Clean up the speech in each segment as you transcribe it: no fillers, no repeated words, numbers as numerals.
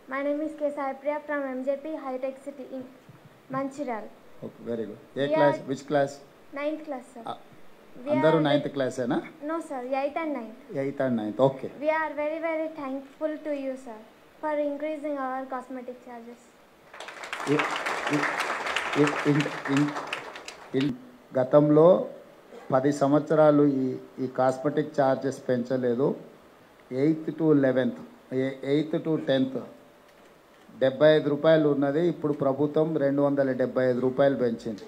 My name is K. Sai Priya from MJP High Tech City in Manchiral. Okay, very good. Class? Which class? 9th class, sir. Andaru 9th class, na? No, sir. 8th and 9th. 8th and 9th. Okay. We are very, very thankful to you, sir, for increasing our cosmetic charges. గతంలో 10 సంవత్సరాలు ఈ cosmetic charges పెంచలేదు. 8th to 11th 8th to 10th 75 రూపాయలు ఉన్నది. ఇప్పుడు ప్రభుత్వం 275 రూపాయలు పెంచింది.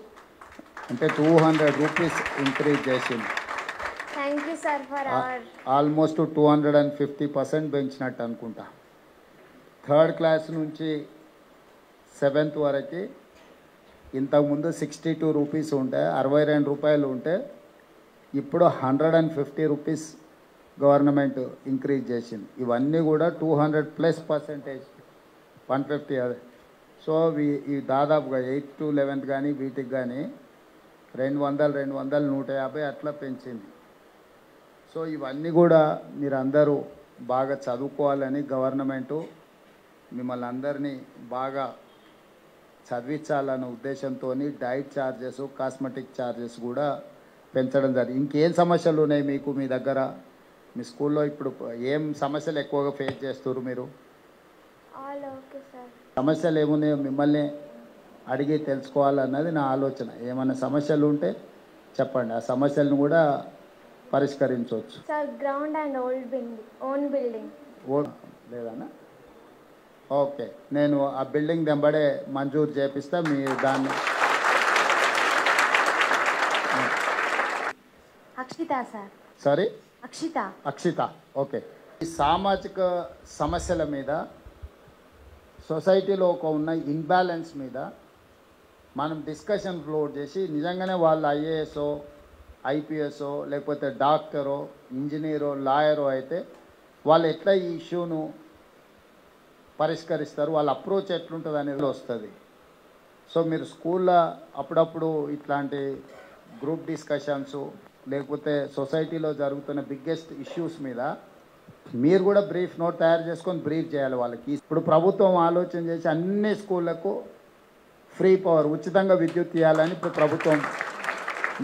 అంటే 200 రూపీస్ ఇంక్రీజ్ చేసింది. Thank you sir for hour almost 250% పెంచినట్టు అనుకుంటా. 3rd క్లాస్ నుంచి 7th వరకు ఇంతకుముందు 62 రూపీస్ ఉంటే 62 రూపాయలు ఉంటే ఇప్పుడు 150 రూపీస్ గవర్నమెంట్ ఇంక్రీజ్ చేసింది. ఇవన్నీ కూడా 200+% 150 అదే. సో ఈ దాదాపుగా 8th to 11th కానీ వీటికి కానీ 200, 150 అట్లా పెంచింది. సో ఇవన్నీ కూడా మీరందరూ బాగా చదువుకోవాలని గవర్నమెంటు మిమ్మల్ని అందరినీ బాగా చదివించాలన్న ఉద్దేశంతో డైట్ ఛార్జెస్, కాస్మెటిక్ ఛార్జెస్ కూడా పెంచడం జరిగింది. ఇంకేం సమస్యలు ఉన్నాయి మీకు మీ దగ్గర? మీ స్కూల్లో ఇప్పుడు ఏం సమస్యలు ఎక్కువగా ఫేస్ చేస్తారు మీరు? సమస్యలు ఏమున్నాయో మిమ్మల్ని అడిగి తెలుసుకోవాలన్నది నా ఆలోచన. ఏమైనా సమస్యలు ఉంటే చెప్పండి, ఆ సమస్యలను కూడా పరిష్కరించవచ్చు. Sir ground and own building లేదన్నా? ఓకే, నేను ఆ బిల్డింగ్ వెంబడే మంజూరు చేపిస్తా. మీ దాన్ని Akshitha sir. Sorry, Akshitha. Okay. ఈ సామాజిక సమస్యల మీద, సొసైటీలో ఉన్న ఇన్బ్యాలెన్స్ మీద మనం డిస్కషన్ ఫ్లోర్ చేసి నిజంగానే వాళ్ళు ఐఏఎస్ఓ, ఐపీఎస్ఓ, లేకపోతే డాక్టరో, ఇంజనీరో, లాయరో అయితే వాళ్ళు ఎట్లా ఈ ఇష్యూను పరిష్కరిస్తారు, వాళ్ళ అప్రోచ్ ఎట్లుంటుంది అనేది వస్తుంది. సో మీరు స్కూల్లో అప్పుడప్పుడు ఇట్లాంటి గ్రూప్ డిస్కషన్స్ లేకపోతే సొసైటీలో జరుగుతున్న బిగ్గెస్ట్ ఇష్యూస్ మీద మీరు కూడా బ్రీఫ్ నోట్ తయారు చేసుకొని బ్రీఫ్ చేయాలి వాళ్ళకి. ఇప్పుడు ప్రభుత్వం ఆలోచన చేసి అన్ని స్కూళ్ళకు ఫ్రీ పవర్, ఉచితంగా విద్యుత్ ఇవ్వాలని ఇప్పుడు ప్రభుత్వం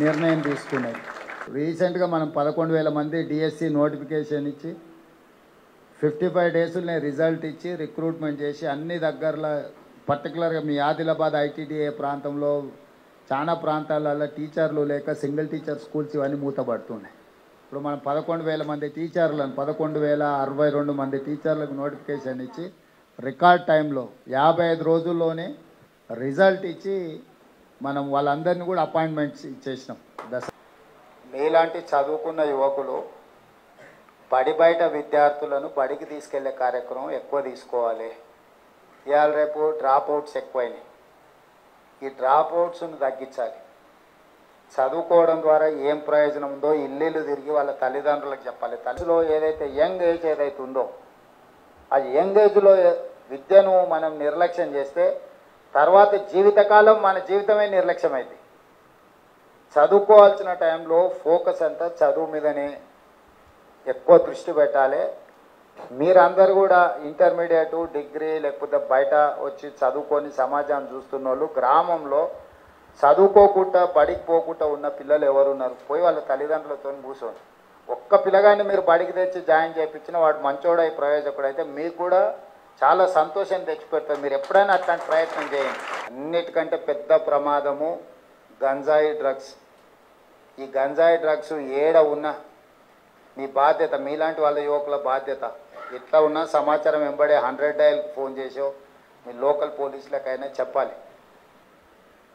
నిర్ణయం తీసుకున్నది. రీసెంట్గా మనం 11,000 మంది డిఎస్సి నోటిఫికేషన్ ఇచ్చి 55 డేస్లోనే రిజల్ట్ ఇచ్చి రిక్రూట్మెంట్ చేసి అన్ని దగ్గరలో, పర్టికులర్గా మీ ఆదిలాబాద్ ఐటీడీఏ ప్రాంతంలో చాలా ప్రాంతాలలో టీచర్లు లేక సింగిల్ టీచర్ స్కూల్స్ ఇవన్నీ మూతపడుతున్నాయి. ఇప్పుడు మనం 11,000 మంది టీచర్లను 11,062 మంది టీచర్లకు నోటిఫికేషన్ ఇచ్చి రికార్డ్ టైంలో 55 రోజుల్లోనే రిజల్ట్ ఇచ్చి మనం వాళ్ళందరినీ కూడా అపాయింట్మెంట్స్ ఇచ్చేసినాం. మీలాంటి చదువుకున్న యువకులు బడి బయట విద్యార్థులను బడికి తీసుకెళ్లే కార్యక్రమం ఎక్కువ తీసుకోవాలి. ఇవాళ రేపు డ్రాప్అవుట్స్ ఎక్కువైనాయి. ఈ డ్రాప్అవుట్స్ను తగ్గించాలి. చదువుకోవడం ద్వారా ఏం ప్రయోజనం ఉందో ఇల్లు తిరిగి వాళ్ళ తల్లిదండ్రులకు చెప్పాలి. తల్లిలో ఏదైతే యంగ్ ఏజ్ ఏదైతే ఉందో ఆ యంగ్ ఏజ్లో విద్యను మనం నిర్లక్ష్యం చేస్తే తర్వాత జీవితకాలం మన జీవితమే నిర్లక్ష్యమైంది. చదువుకోవాల్సిన టైంలో ఫోకస్ అంతా చదువు మీదనే ఎక్కువ దృష్టి పెట్టాలి. మీరందరూ కూడా ఇంటర్మీడియట్, డిగ్రీ లేకపోతే బయట వచ్చి చదువుకొని సమాజాన్ని చూస్తున్న వాళ్ళు, గ్రామంలో చదువుకోకుండా బడికి పోకుండా ఉన్న పిల్లలు ఎవరున్నారు? పోయి వాళ్ళ తల్లిదండ్రులతో కూర్చోండి. ఒక్క పిల్లగాన్ని మీరు బడికి తెచ్చి జాయిన్ చేయించిన వాడు మంచోడై ప్రయోజకుడు అయితే మీకు కూడా చాలా సంతోషం తెచ్చిపెడతారు. మీరు ఎప్పుడైనా అట్లాంటి ప్రయత్నం చేయండి. అన్నిటికంటే పెద్ద ప్రమాదము గంజాయి డ్రగ్స్. ఈ గంజాయి డ్రగ్స్ ఏడ ఉన్నా మీ బాధ్యత, మీలాంటి వాళ్ళ యువకుల బాధ్యత. ఎట్లా ఉన్నా సమాచారం వెంబడే 100 డయల్ ఫోన్ చేసో మీ లోకల్ పోలీసులకైనా చెప్పాలి.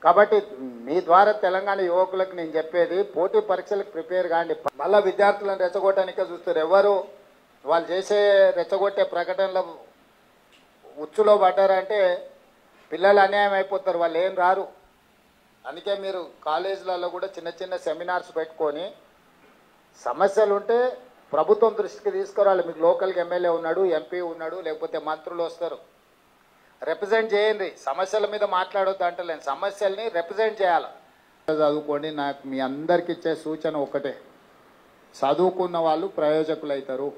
కాబట్టి మీ ద్వారా తెలంగాణ యువకులకు నేను చెప్పేది, పోటీ పరీక్షలకు ప్రిపేర్ కాండి. మళ్ళీ విద్యార్థులను రెచ్చగొట్టడానికే చూస్తారు. ఎవరు వాళ్ళు చేసే రెచ్చగొట్టే ప్రకటనల ఉచ్చులో పడ్డారంటే పిల్లలు అన్యాయం అయిపోతారు, వాళ్ళు ఏం రారు. అందుకే మీరు కాలేజీలలో కూడా చిన్న చిన్న సెమినార్స్ పెట్టుకొని సమస్యలు ఉంటే ప్రభుత్వం దృష్టికి తీసుకురావాలి. మీకు లోకల్కి ఎమ్మెల్యే ఉన్నాడు, ఎంపీ ఉన్నాడు, లేకపోతే మంత్రులు వస్తారు, రిప్రజెంట్ చేయండి. సమస్యల మీద మాట్లాడొద్దు అంటలేను, సమస్యల్ని రిప్రజెంట్ చేయాలి. చదువుకోండి. నాకు మీ అందరికి ఇచ్చే సూచన ఒకటే, చదువుకున్న వాళ్ళు ప్రయోజకులు అవుతారు.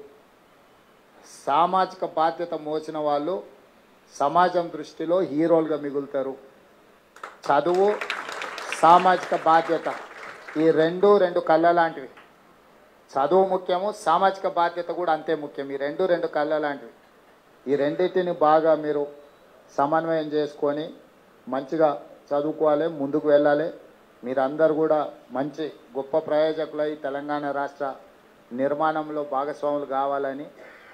సామాజిక బాధ్యత మోసిన వాళ్ళు సమాజం దృష్టిలో హీరోలుగా మిగులుతారు. చదువు, సామాజిక బాధ్యత, ఈ రెండు కళ్ళ లాంటివి. చదువు ముఖ్యము, సామాజిక బాధ్యత కూడా అంతే ముఖ్యం. ఈ రెండు కళ్ళ లాంటివి. ఈ రెండింటిని బాగా మీరు సమన్వయం చేసుకొని మంచిగా చదువుకోవాలి, ముందుకు వెళ్ళాలి. మీరందరూ కూడా మంచి గొప్ప ప్రయోజకులై తెలంగాణ రాష్ట్ర నిర్మాణంలో భాగస్వాములు కావాలని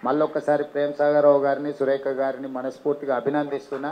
మళ్ళొక్కసారి ప్రేమ్ సాగర్ రావు గారిని, సురేఖ గారిని మనస్ఫూర్తిగా అభినందిస్తున్నా.